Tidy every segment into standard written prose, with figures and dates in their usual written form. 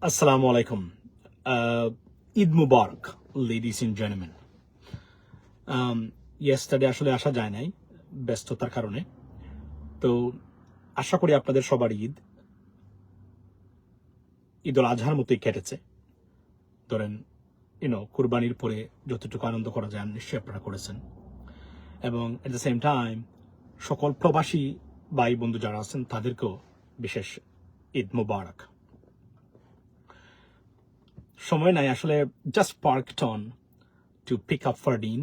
Assalamu alaikum. Eid Mubarak, ladies and gentlemen. Yesterday আসলে আসা যায় নাই ব্যস্ততার কারণে। তো আশা করি আপনাদের সবার ঈদুল আজহার মতোই কেটেছে। ধরেন কুরবানির পরে যতটুকু আনন্দ করা যায় নিশ্চয়ই আপনারা করেছেন। এবং এট দ্য সেম টাইম সকল প্রবাসী ভাই বন্ধু যারা আছেন তাদেরকেও বিশেষ ঈদ মুবারক। সময় নাই আসলে just parked on to pick up Fardin.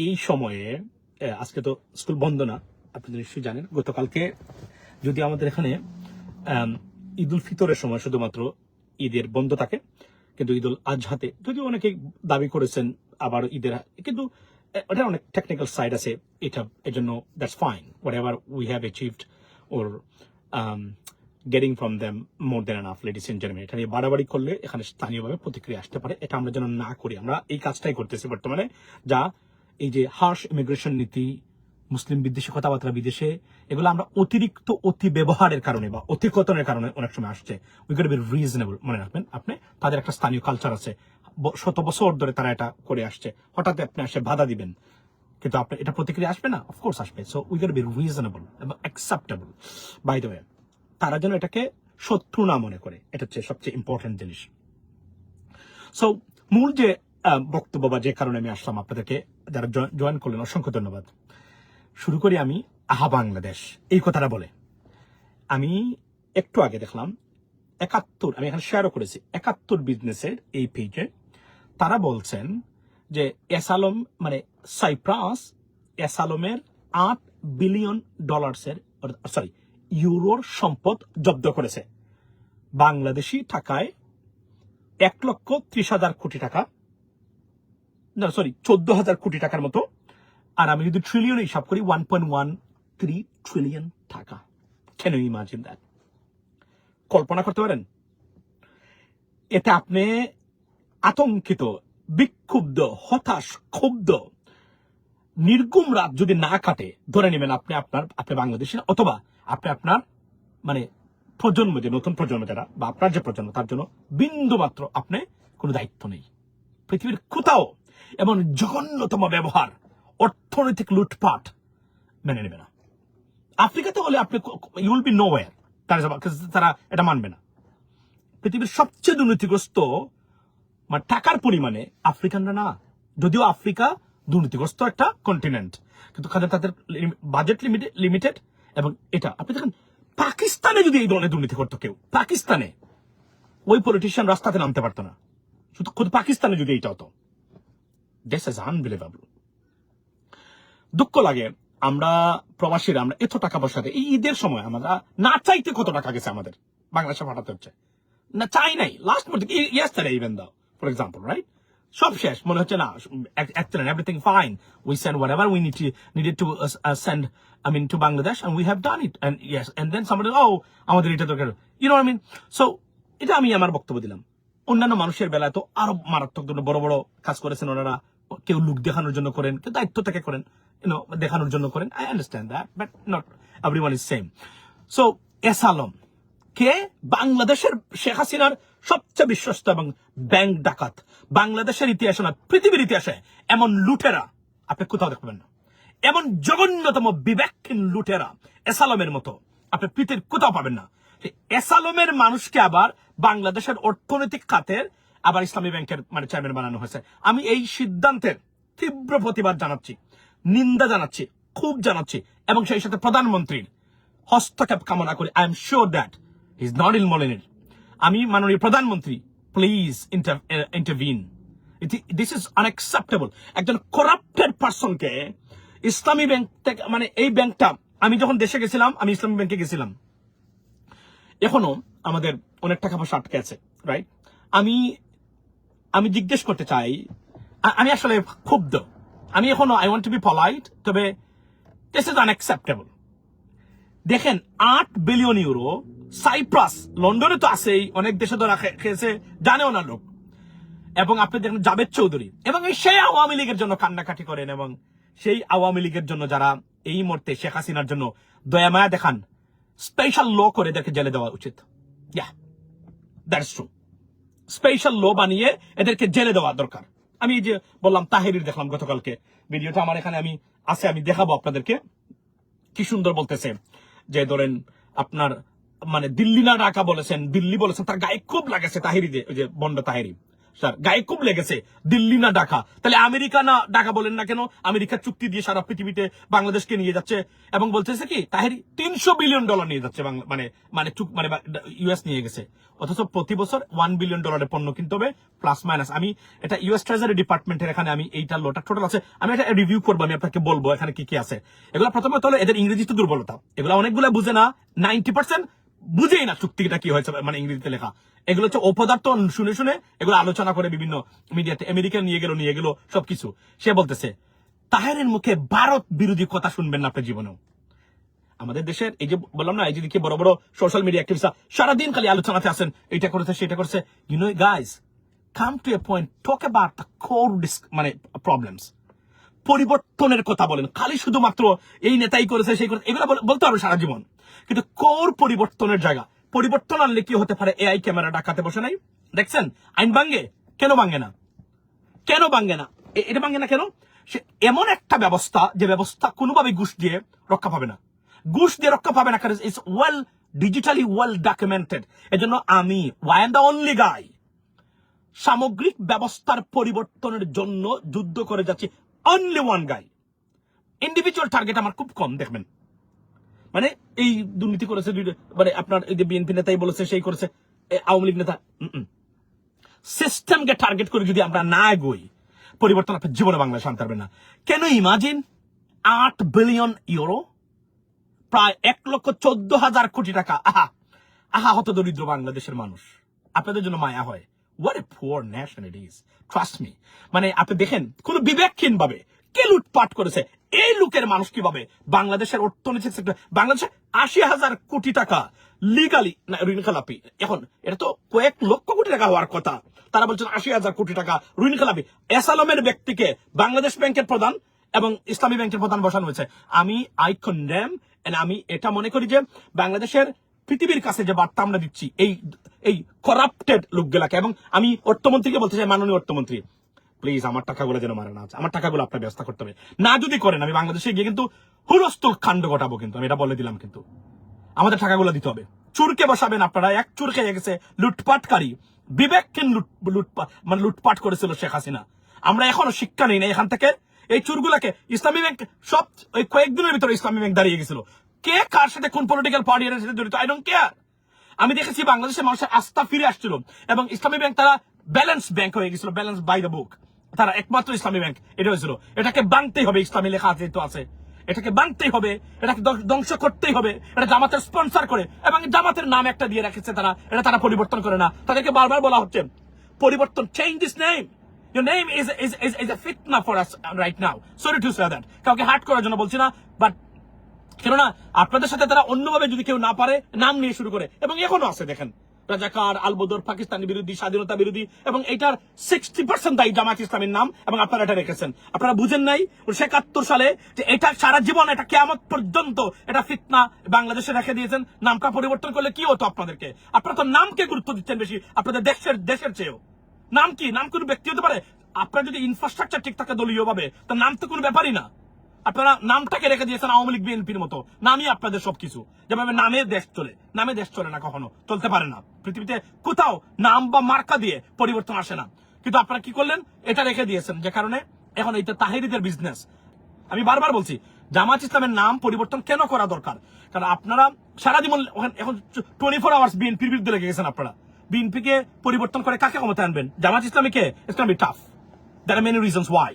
এই সময়ে আজকে তো স্কুল বন্ধ না, আপনারা নিশ্চয়ই জানেন। গতকালকে যদি আমাদের এখানে ঈদ উল ফিতরের সময় শুধুমাত্র ঈদের বন্ধ থাকে, কিন্তু ঈদ উল আজহাতে যদিও অনেকে দাবি করেছেন আবার ঈদের, কিন্তু এটা অনেক টেকনিক্যাল সাইড আছে। এটা এজন্য that's fine, whatever we have achieved or getting from them more than enough, ladies and gentleman. এটা নিয়ে বাড়াবাড়ি করলে এখানে স্থানীয়ভাবে প্রতিক্রিয়া আসতে পারে, এটা আমরা যেন না করি। আমরা এই কাজটাই করতেছি বর্তমানে, যা এই যে হার্শ ইমিগ্রেশন নীতি, মুসলিম বিদ্বেষী কথাবার্তা বিদেশে, এগুলো আমরা অতিরিক্ত অতি ব্যবহারের কারণে বা অতিকথনের কারণে অনেক সময় আসছে। We got be reasonable. মনে রাখবেন, আপনি তাদের একটা স্থানীয় কালচার আছে, শত বছর ধরে তারা এটা করে আসছে, হঠাৎ আপনি আসে বাধা দিবেন, কিন্তু আপনি এটা প্রতিক্রিয়া আসবে না? অফকোর্স আসবে। So we got be reasonable এবং অ্যাকসেপ্টেবল। বাই দ্য ওয়ে, তারা যেন এটাকে শত্রু না মনে করে, এটা হচ্ছে সবচেয়ে ইম্পর্টেন্ট জিনিস। সো মূল যে বক্তব্য বা যে কারণে আমি আসলাম, আপনাদেরকে যারা জয়েন করলেন অসংখ্য ধন্যবাদ। শুরু করি আমি বাংলাদেশ এই কথাটা বলে। আমি একটু আগে দেখলাম 71, আমি এখানে শেয়ারও করেছি, 71 বিজনেসের এই পেজে তারা বলছেন যে এসালম মানে সাইপ্রাস এসালমের $8 বিলিয়ন ইউরোর সম্পদ জব্দ করেছে। বাংলাদেশি টাকায় 1,30,000 কোটি টাকা, না সরি 14,000 কোটি টাকার মতো। আর আমি যদি ট্রিলিয়ন হিসাব করি 1.13 ট্রিলিয়ন টাকা। Can you imagine that? কল্পনা করতে পারেন? এতে আপনি আতঙ্কিত, বিক্ষুব্ধ, হতাশ, ক্ষুব্ধ, নির্গুম রাত যদি না কাটে, ধরে নেবেন আপনি বাংলাদেশি, অথবা আপনি আপনার মানে প্রজন্ম, যে নতুন প্রজন্ম যারা বা আপনার যে প্রজন্ম, তার জন্য বিন্দু মাত্র আপনি কোনো দায়িত্ব নেই পৃথিবীর কোথাও। এমন জঘন্যতম ব্যবহার, অর্থনৈতিক লুটপাট মেনে নেবে না। আফ্রিকাতে হলে আপনি ইউ উইল বি নোওয়্যার, তারা এটা মানবে না। পৃথিবীর সবচেয়ে দুর্নীতিগ্রস্ত মানে টাকার পরিমাণে আফ্রিকানরা না, যদিও আফ্রিকা দুর্নীতিগ্রস্ত একটা কন্টিনেন্ট, কিন্তু তাদের বাজেট লিমিটেড। এবং এটা আপনি দেখেন, পাকিস্তানে যদি এই ধরনের দুর্নীতি করতো কেউ, পাকিস্তানে ওই পলিটিশিয়ান রাস্তাতে নামতে পারতো না। শুধু পাকিস্তানে যদি এইটা হতো, দিস ইজ আনবিলিভেবল। দুঃখ লাগে আমরা প্রবাসীরা, আমরা এত টাকা পয়সা দেয় এই ঈদের সময়, আমরা না চাইতে কত টাকা গেছে আমাদের বাংলাদেশে পাঠাতে হচ্ছে, না চাই নাই। Last yesterday even though, for example, right? সব শেষ, মনে হচ্ছে না excellent, everything fine, we send whatever we needed to send, I mean, to Bangladesh, and we have done it, and yes, and then somebody, আমাদের এটা দরকার, you know what I mean? So এটা আমি আমার বক্তব্য দিলাম। অন্যান্য মানুষের বেলায় তো আরো মারাত্মক বড় বড় কাজ করেছেন ওনারা। কেউ লুক দেখানোর জন্য করেন, কেউ দায়িত্ব থেকে করেন, দেখানোর জন্য করেন। I understand that, but not everyone is same. So এসালম কে? বাংলাদেশের শেখ হাসিনার সবচেয়ে বিশ্বস্ত এবং ব্যাংক ডাকাত। বাংলাদেশের ইতিহাসে না, পৃথিবীর ইতিহাসে এমন লুটেরা আপনি কোথাও দেখবেন না। এমন জঘন্যতম বিবেকহীন লুটেরা এসালমের মতো আপনি পৃথিবীর কোথাও পাবেন না। এসালমের মানুষকে আবার বাংলাদেশের অর্থনৈতিক খাতের আবার ইসলামী ব্যাংকের মানে চেয়ারম্যান বানানো হয়েছে। আমি এই সিদ্ধান্তের তীব্র প্রতিবাদ জানাচ্ছি, নিন্দা জানাচ্ছি, খুব জানাচ্ছি, এবং সেই সাথে প্রধানমন্ত্রীর হস্তক্ষেপ কামনা করি। I am sure that he is not involved in it. আমি মাননীয় প্রধানমন্ত্রী, please intervene. This is unacceptable. একজন করাপ্টেড পারসনকে ইসলামী ব্যাংক থেকে, মানে এই ব্যাংকটা, আমি যখন দেশে গেছিলাম, আমি ইসলামী ব্যাংকে গেছিলাম, এখনো আমাদের অনেক টাকা পয়সা আটকে আছে, রাইট? আমি জিজ্ঞেস করতে চাই, আমি আসলে ক্ষুব্ধ, আমি এখনো I want to be polite, তবে দিস ইজ আনএক্সেপ্টেবল। দেখেন, 8 বিলিয়ন ইউরো সাইপ্রাস, লন্ডনে তো আছেই, অনেক দেশে ধরা খেয়েছে, জানেও না লোক। এবং আপনি দেখেন জাভেদ চৌধুরী, এবং সেই আওয়ামী লীগের জন্য কান্নাকাটি করেন, এবং সেই আওয়ামী লীগের জন্য যারা এই মুহূর্তে শেখ হাসিনার জন্য দয়ামায়া দেখান, স্পেশাল ল করে এদেরকে জেলে দেওয়া উচিত। That's true. স্পেশাল লো বানিয়ে এদেরকে জেলে দেওয়া দরকার। আমি যে বললাম তাহেরির দেখলাম গতকালকে ভিডিওটা আমার এখানে আমি দেখাবো আপনাদেরকে। কি সুন্দর বলতেছে যে ধরেন আপনার মানে দিল্লি না ঢাকা বলেছেন, দিল্লি বলেছেন, তার গায়ে খুব লাগেছে তাহেরি, ওই যে বন্ড তাহেরি স্যার গায়ে খুব লেগেছে দিল্লি না ঢাকা। তাহলে আমেরিকা না ঢাকা বলেন না কেন? আমেরিকার চুক্তি দিয়ে সারা পৃথিবীতে বাংলাদেশকে নিয়ে যাচ্ছে এবং বলতেছে কি তাহেরি $300 বিলিয়ন নিয়ে যাচ্ছে মানে মানে মানে ইউএস নিয়ে গেছে, অথচ প্রতি বছর $1 বিলিয়ন পণ্য কিনতে হবে প্লাস মাইনাস। আমি এটা ইউএস ট্রেজারি ডিপার্টমেন্টের এখানে আমি এইটা লোটা টোটাল আছে, আমি এটা রিভিউ করবো, আমি আপনাকে বলবো এখানে কি কি আছে। এগুলো প্রথমত হলো এদের ইংরেজিতে দুর্বলতা, এগুলো অনেকগুলো বুঝে না, 90% বুঝেই না চুক্তিটা কি হয়েছে মানে ইংরেজিতে লেখা। এগুলো হচ্ছে অপদার্থ শুনে শুনে এগুলো আলোচনা করে বিভিন্ন মিডিয়াতে, আমেরিকা নিয়ে গেল সবকিছু। সে বলতেছে তাহেরের মুখে ভারত বিরোধী কথা শুনবেন না আপনার জীবনেও। আমাদের দেশের এই যে বললাম না, এই যে বড় বড় সোশ্যাল মিডিয়া অ্যাক্টিভিস্টরা সারাদিন খালি আলোচনাতে আছেন, এটা করেছে সেটা করেছে। You know guys, come to a point, talk about the core মানে প্রবলেমস। পরিবর্তনের কথা বলেন, খালি শুধুমাত্র এই নেতাই করেছে সেই করেছে এগুলো বলতে হবে সারা জীবন, কিন্তু কোর পরিবর্তনের জায়গা। পরিবর্তন আনলে কি হতে পারে? এআই ক্যামেরা ডাকাতে বসে নাই, দেখছেন আইন ভাঙ্গে, কেন ভাঙ্গে না? কেন ভাঙ্গে না? এটা ভাঙ্গে না কেন? সে এমন একটা ব্যবস্থা, যে ব্যবস্থা কোনোভাবে ঘুষ দিয়ে রক্ষা পাবে না, ঘুষ দিয়ে রক্ষা পাবে না, কারণ it's well digitally well documented. এজন্য আমি ওয়াই এম দ্য অনলি গাই সামগ্রিক ব্যবস্থার পরিবর্তনের জন্য যুদ্ধ করে যাচ্ছি, অনলি ওয়ান গাই। ইন্ডিভিজুয়াল টার্গেট আমার খুব কম দেখবেন, মানে এই দুর্নীতি করেছে মানে আপনার এই যে বিএনপি নেতাই বলেছে সেই করেছে, আওয়ামী লীগ নেতা, সিস্টেমকে টার্গেট করে যদি আমরা না এগোই, পরিবর্তন আপনার জীবনে বাংলাদেশ আনতে পারবেন না। কেন? ইমাজিন 8 বিলিয়ন ইউরো, প্রায় 1,14,000 কোটি টাকা। আহা হত দরিদ্র বাংলাদেশের মানুষ, আপনাদের জন্য মায়া হয়। What a poor nation it is, trust me। মানে আপনি দেখেন কোন বিবেকহীন ভাবে কে লুটপাট করেছে, এই লোকের মানুষ কিভাবে বাংলাদেশের অর্থনৈতিক সেক্টর, বাংলাদেশে 80,000 কোটি টাকা লিগালি ঋণ খেলাপি। এখন এটা তো কয়েক লক্ষ কোটি টাকা হওয়ার কথা, তারা বলছেন 80,000 কোটি টাকা ঋণ খেলাপি। এসালমের ব্যক্তিকে বাংলাদেশ ব্যাংকের প্রধান এবং ইসলামী ব্যাংকের প্রধান বসানো হয়েছে। আই কন্ডেম, আমি এটা মনে করি যে বাংলাদেশের পৃথিবীর কাছে যে বার্তা আমরা দিচ্ছি এই করাপ্টেড লোকগুলাকে, এবং আমি অর্থমন্ত্রীকে বলতে চাই, মাননীয় অর্থমন্ত্রী প্লিজ আমার টাকাগুলো যেন মারা না আছে, আমার টাকাগুলো আপনার ব্যবস্থা করতে হবে। না যদি করেন আমি বাংলাদেশে গিয়ে কিন্তু হুলস্থুল কাণ্ড ঘটাবো, কিন্তু আমি এটা বলে দিলাম। কিন্তু আমাদের টাকাগুলো দিতে হবে। চুরকে বসাবেন আপনারা, এক চুর খেয়ে গেছে লুটপাটকারী, বিবেকহীন লুটপাট করেছিল শেখ হাসিনা। আমরা এখনো শিক্ষা নেই না এখান থেকে। এই চুরগুলাকে ইসলামী ব্যাংক সব ওই কয়েকদিনের ভিতরে ইসলামী ব্যাংক দাঁড়িয়ে গেছিল। কে কার সাথে কোন পলিটিক্যাল পার্টির সাথে জড়িত, আই ডোন্ট কেয়ার। আমি দেখেছি বাংলাদেশের মানুষের আস্থা ফিরে আসছিল এবং ইসলামী ব্যাংক তারা ব্যালেন্স ব্যাংক হয়ে গেছিল, ব্যালেন্স বাই দ্য বুক। তারা একমাত্র ইসলামী ব্যাংক এটা হয়েছিল। এটাকে ভাঙতেই হবে, ইসলামী লেখা আছে তো আছে, এটাকে ভাঙতেই হবে, এটাকে ধ্বংস করতেই হবে। এটা জামাতের স্পন্সর করে এবং জামাতের নাম একটা দিয়ে রেখেছে তারা, এটা তারা পরিবর্তন করে না। তাদেরকে বারবার বলা হচ্ছে পরিবর্তন, change this name, your name is a fitna for us right now, sorry to say that। কাউকে হার্ট করার জন্য বলছি না, বাট কেননা আপনাদের সাথে তারা অন্যভাবে যদি কেউ না পারে নাম নিয়ে শুরু করে, এবং এখনো আছে দেখেন রাজাকার, আলবদর, পাকিস্তানি বিরোধী, স্বাধীনতা বিরোধী, এবং এটার 60% দায়ী জামাত ইসলামের নাম, এবং আপনারা এটা রেখেছেন। আপনারা বুঝেন নাই 1971 সালে যে এটা সারা জীবন, এটা কিয়ামত পর্যন্ত এটা ফিতনা বাংলাদেশে রেখে দিয়েছেন। নামটা পরিবর্তন করলে কি হতো আপনাদেরকে? আপনারা তো নামকে গুরুত্ব দিচ্ছেন বেশি আপনাদের দেশের চেয়েও। নাম কি? নাম কোনো ব্যক্তি হতে পারে? আপনার যদি ইনফ্রাস্ট্রাকচার ঠিক থাকে দলীয় ভাবে, তো নাম তো কোনো ব্যাপারই না। আপনারা নামটাকে রেখে দিয়েছেন আওয়ামী লীগ বিএনপির মতো, নামই আপনাদের সবকিছু। যেভাবে নামে দেশ চলে, নামে দেশ চলে না, কখনো চলতে পারে না। পৃথিবীতে কোথাও নাম বা মার্কা দিয়ে পরিবর্তন আসে না, কিন্তু আপনারা কি করলেন? এটা রেখে দিয়েছেন, যে কারণে এখন এটা তাহেরিদের বিজনেস। আমি বারবার বলছি জামাত ইসলামের নাম পরিবর্তন কেন করা দরকার, কারণ আপনারা সারা জীবন এখন 24 আওয়ার্স বিএনপির বিরুদ্ধে লেগে গেছেন। আপনারা বিএনপিকে পরিবর্তন করে কাকে ক্ষমতা আনবেন? জামাত ইসলামীকে? It's gonna be tough. There are many reasons why.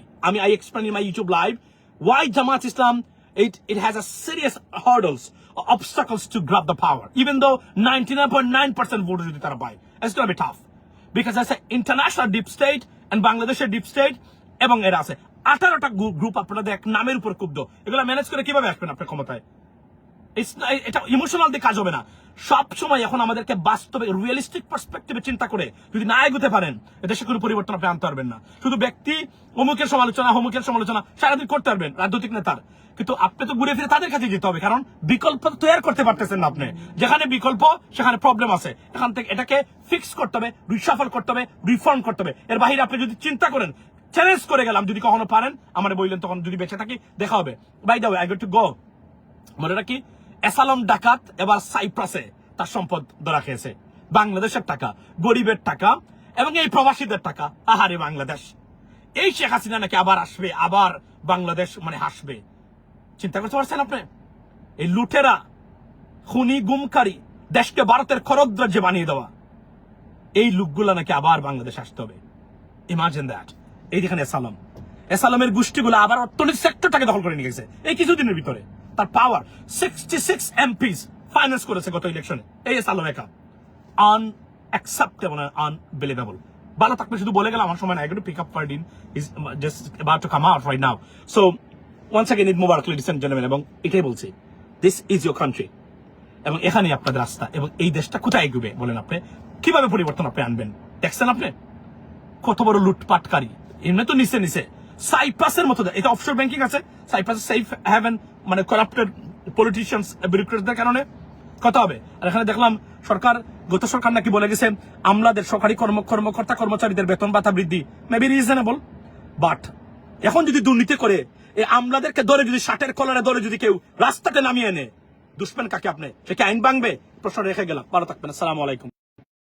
I explain in my YouTube live why Jamaat Islam it has a serious hurdles or obstacles to grab the power, even though 99.9% vote jodi tara paয়, it's going to be tough because there's an international deep state and Bangladesh's deep state এবং এরা আছে 18টা group আপনাদের এক নামের উপর ক্ষুব্ধ। এগুলা manage করে কিভাবে আসবেন আপনার ক্ষমতায়? এটা ইমোশনাল দিয়ে কাজ হবে না। সব সময় এখন আমাদেরকে বাস্তবে রিয়েলিস্টিক পার্সপেক্টিভে চিন্তা করে যদি না এগোতে পারেন এদেশে কোনো পরিবর্তন আপনি আনতে পারবেন না। শুধু ব্যক্তি অমুকের সমালোচনা সারাদিন করতে পারবেন রাজনৈতিক নেতার, কিন্তু আপনি তো ঘুরে ফিরে তাদের কাছে যেতে হবে, কারণ বিকল্প তৈরি করতে পারতেছেন না আপনি। যেখানে বিকল্প সেখানে প্রবলেম আছে, এখান থেকে এটাকে ফিক্স করতে হবে, রিশাফল করতে হবে, রিফর্ম করতে হবে। এর বাইরে আপনি যদি চিন্তা করেন চ্যালেঞ্জ করে গেলাম, যদি কখনো পারেন আমার বললেন, তখন যদি বেঁচে থাকি দেখা হবে। By the way, I got to go. মনে রাখি এসালম ডাকাত এবার সাইপ্রাসে তার সম্পদ ধরা খেয়েছে। বাংলাদেশের টাকা, গরিবের টাকা এবং এই প্রবাসীদের টাকা। আহারে বাংলাদেশ, এই শেখ হাসিনা নাকি আবার আসবে, আবার বাংলাদেশ মানে হাসবে। চিন্তা করতে পারছেন আপনি? এই লুটেরা, খুনি, গুমকারী, দেশকে ভারতের খরদ্রাজ্যে বানিয়ে দেওয়া এই লোকগুলা নাকি আবার বাংলাদেশ আসতে হবে। Imagine that. এই যেখানে এসালামের গোষ্ঠীগুলো আবার অর্থনৈতিক সেক্টরটাকে দখল করে নিয়ে গেছে এই কিছুদিনের ভিতরে। তার পাওয়ার 66 এমপিস ফাইন্যান্স করেছে গত ইলেকশনে এই এসালাম একা। Unacceptable, unbelievable. ভালো থাকবে, শুধু বলে গেলাম আমার সময় না। I got to pick up Fardeen. He's just about to come out right now. So once again, Eid Mubarak ladies and gentlemen, এবং এটাই বলছি, this is your country, এবং এখানেই আপনাদের রাস্তা, এবং এই দেশটা কোথায় এগোবে বলেন আপনি? কিভাবে পরিবর্তন আপনি আনবেন? দেখছেন আপনি কত বড় লুটপাটকারী। এমনি তো নিচে সাইপ্রাসের মতো, এটা অফশোর ব্যাংকিং আছে, সাইপ্রাস সেফ হ্যাভেন, মানে করাপ্টেড পলিটিশিয়ানস, বিউরোক্রেটদের কারণে কত হবে। আর এখানে দেখলাম গত সরকার নাকি বলে গেছে আমলাদের, সরকারি কর্মকর্তা কর্মচারীদের বেতন ভাতা বৃদ্ধি মেবি রিজনেবল, বাট এখন যদি দুর্নীতি করে এই আমলাদেরকে ধরে, যদি শার্টের কলারে ধরে যদি কেউ রাস্তাতে নামিয়ে এনে দুশ্মন কাকে আপনি, সে কি আইন ভাঙবে? প্রশ্ন রেখে গেলাম। ভালো থাকবেন, আসসালামু আলাইকুম।